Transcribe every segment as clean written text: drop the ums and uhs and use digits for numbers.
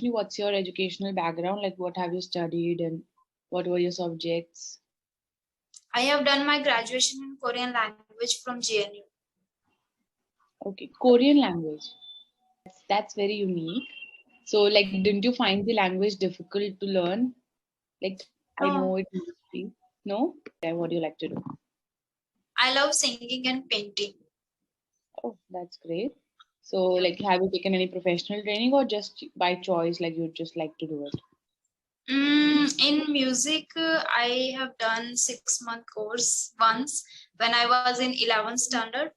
what's your educational background? Like, what have you studied and what were your subjects? I have done my graduation in Korean language from JNU. Okay, Korean language. That's very unique. So, like, didn't you find the language difficult to learn? Like, I No, know it must be. No? What do you like to do? I love singing and painting. Oh, that's great. So, like, have you taken any professional training or just by choice, like, you just like to do it? In music, I have done 6 month course once when I was in 11th standard.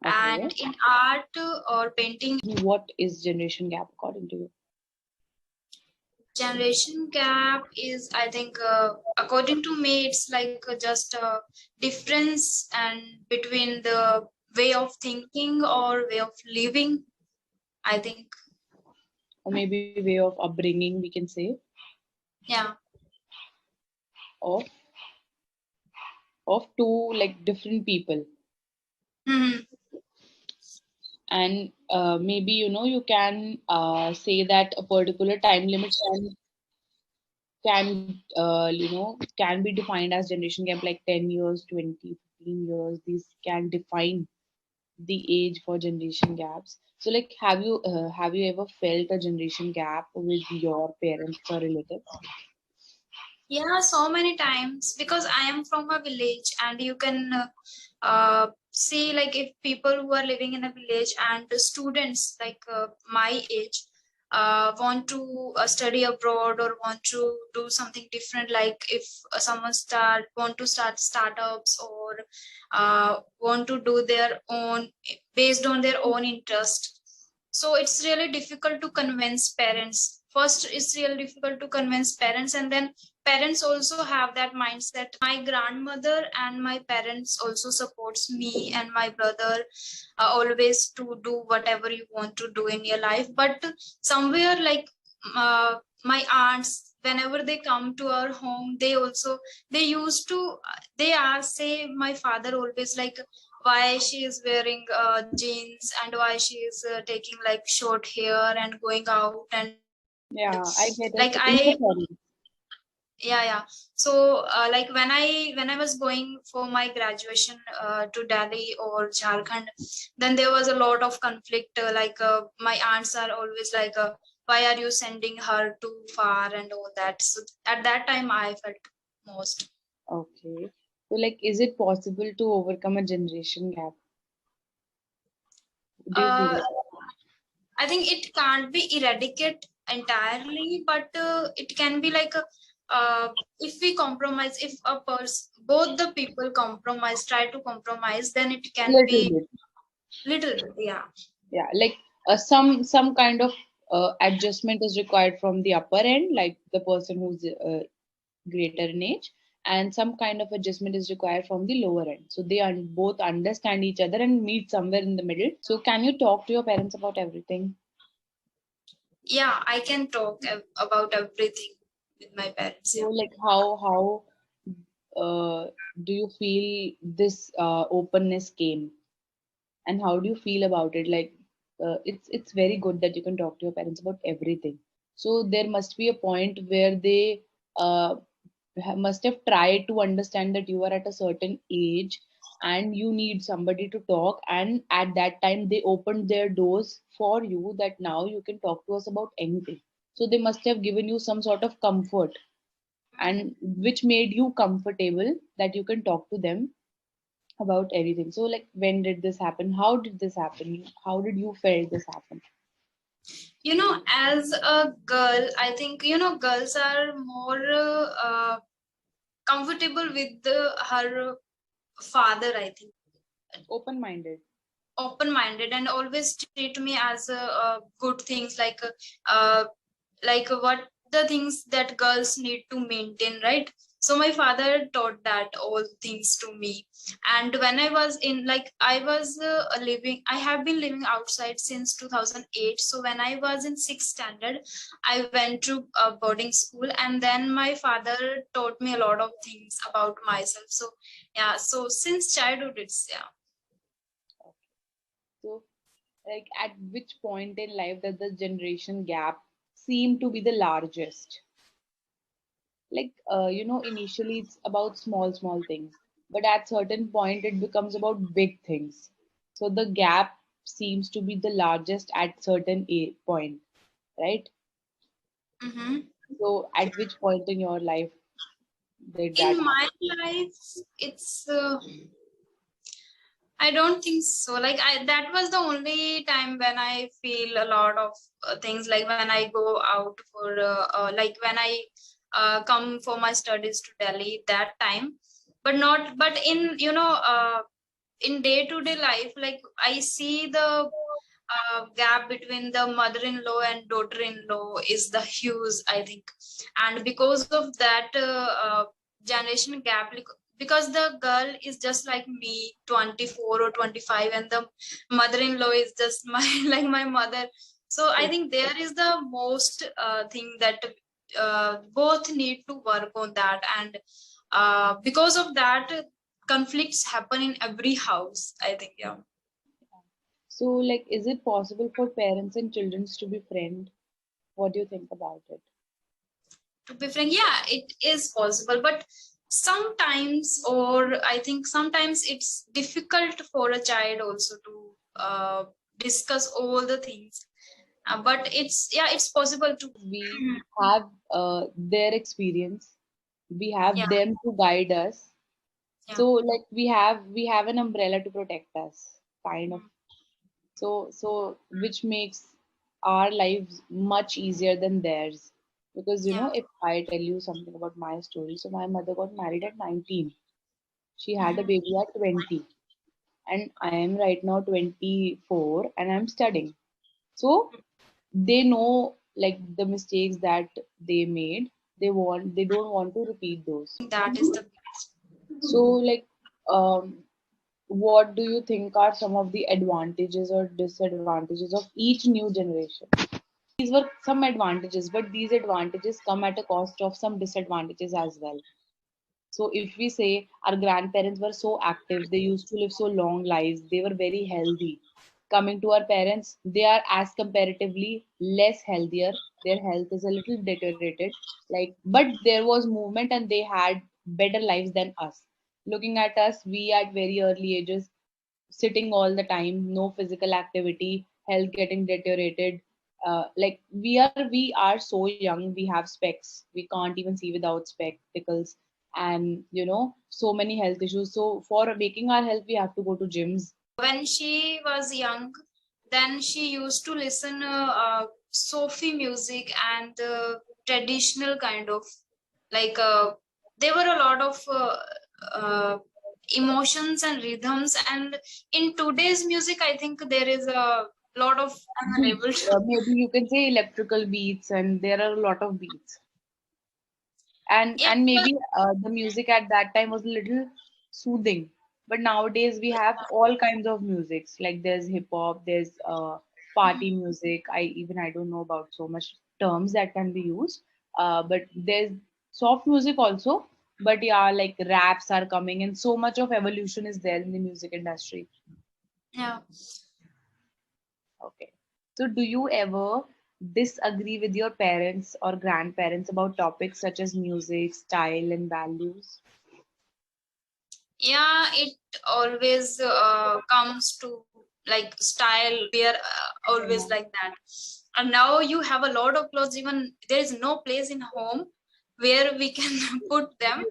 And Okay. in art or painting, What is generation gap according to you? generation gap is, I think, according to me, it's like just a difference and between the way of thinking or way of living, I think. Or maybe way of upbringing, we can say, Yeah. of two like different people. Hmm. And maybe you can say that a particular time limit can be defined as generation gap, like 10 years, 20, 15 years. These can define the age for generation gaps. So, like, have you ever felt a generation gap with your parents or relatives? Yeah, so many times because I am from a village, and you can see, like, if people who are living in a village and the students like my age want to study abroad or want to do something different, like if someone want to start startups or want to do their own based on their own interest. So it's really difficult to convince parents. First, it's really difficult to convince parents, and then parents also have that mindset. My grandmother and my parents also supports me and my brother always to do whatever you want to do in your life. But somewhere, like, my aunts, whenever they come to our home, they used to they ask, say, my father always, like, why she is wearing jeans, and why she is taking like short hair and going out, and Yeah, I get like it. In I your parents. yeah. So like when I was going for my graduation to Delhi or Jharkhand, then there was a lot of conflict, my aunts are always like, why are you sending her too far and all that. So at that time I felt most. Okay. So, like, is it possible to overcome a generation gap? Do you uh, believe? I think it can't be eradicated entirely, but it can be like if we compromise, if both the people compromise, try to compromise, then it can Little be bit. little bit, yeah. Yeah, like some kind of adjustment is required from the upper end, like the person who's greater in age, and some kind of adjustment is required from the lower end. So they both understand each other and meet somewhere in the middle. So can you talk to your parents about everything? Yeah, I can talk about everything with my parents. So, Yeah. like, how do you feel this openness came, and how do you feel about it? Like, it's very good that you can talk to your parents about everything. So there must be a point where they uh, must have tried to understand that you are at a certain age and you need somebody to talk, and at that time they opened their doors for you, that now you can talk to us about anything. So they must have given you some sort of comfort, and which made you comfortable that you can talk to them about everything. So, like, when did this happen? How did this happen? How did you felt this happen? As a girl, I think, girls are more comfortable with her father, I think, Open minded. open minded, and always treat me as good things, uh, what the things that girls need to maintain, right? So my father taught that all things to me. And when I was in, like, I was living I have been living outside since 2008. So when I was in 6th standard, I went to a boarding school, and then my father taught me a lot of things about myself. So yeah, so since childhood, it's, yeah. So, like, at which point in life does the generation gap seem to be the largest? Like, initially it's about small things, but at certain point it becomes about big things. So the gap seems to be the largest at certain point, right? Mm-hmm. So at which point in your life did that In happen? my life, it's I don't think so. Like I, that was the only time when I feel a lot of things. Like when I go out for, like when I come for my studies to Delhi, that time. But not, but in in day to day life, like I see the gap between the mother-in-law and daughter-in-law is the huge, I think, and because of that generation gap, like, because the girl is just like me, 24 or 25, and the mother-in-law is just my like my mother. So I think there is the most thing that both need to work on that, and because of that, conflicts happen in every house, I think. Yeah. So, like, is it possible for parents and children to be friends? What do you think about it? To be frank, yeah, it is possible, but sometimes, or I think sometimes it's difficult for a child also to discuss all the things, but it's, yeah, it's possible to. We have their experience, we have Yeah, them to guide us. yeah. So, like, we have an umbrella to protect us, kind of. Mm. So which makes our lives much easier than theirs. Because Yeah. if I tell you something about my story, so my mother got married at 19. She had a Mhm. baby at 20, and I am right now 24 and I'm studying. So they know, like, the mistakes that they made. They don't want to repeat those. That is the biggest. So, like, what do you think are some of the advantages or disadvantages of each new generation? These were some advantages, but these advantages come at a cost of some disadvantages as well. So if we say our grandparents were so active, they used to live so long lives, they were very healthy. Coming to our parents, they are as comparatively less healthier. Their health is a little deteriorated. Like, but there was movement and they had better lives than us. Looking at us, we at very early ages sitting all the time, no physical activity, health getting deteriorated. Like, we are so young, we have specs, we can't even see without spectacles, and so many health issues. So for making our health, we have to go to gyms. When she was young, then she used to listen Sophie music and traditional kind of, like there were a lot of uh, emotions and rhythms, and in today's music I think there is a lot of unable Beats, to. maybe you can say electrical beats, and there are a lot of beats. and Yeah, and because maybe the music at that time was a little soothing, but nowadays we have all kinds of musics. Like, there's hip hop, there's party music. I don't know about so much terms that can be used, but there's soft music also. But yeah, like, raps are coming, and so much of evolution is there in the music industry. yeah. Okay. So, do you ever disagree with your parents or grandparents about topics such as music, style, and values? Yeah, it always comes to like style. We are always Yeah. like that, and now you have a lot of clothes, even there is no place in home where we can put them.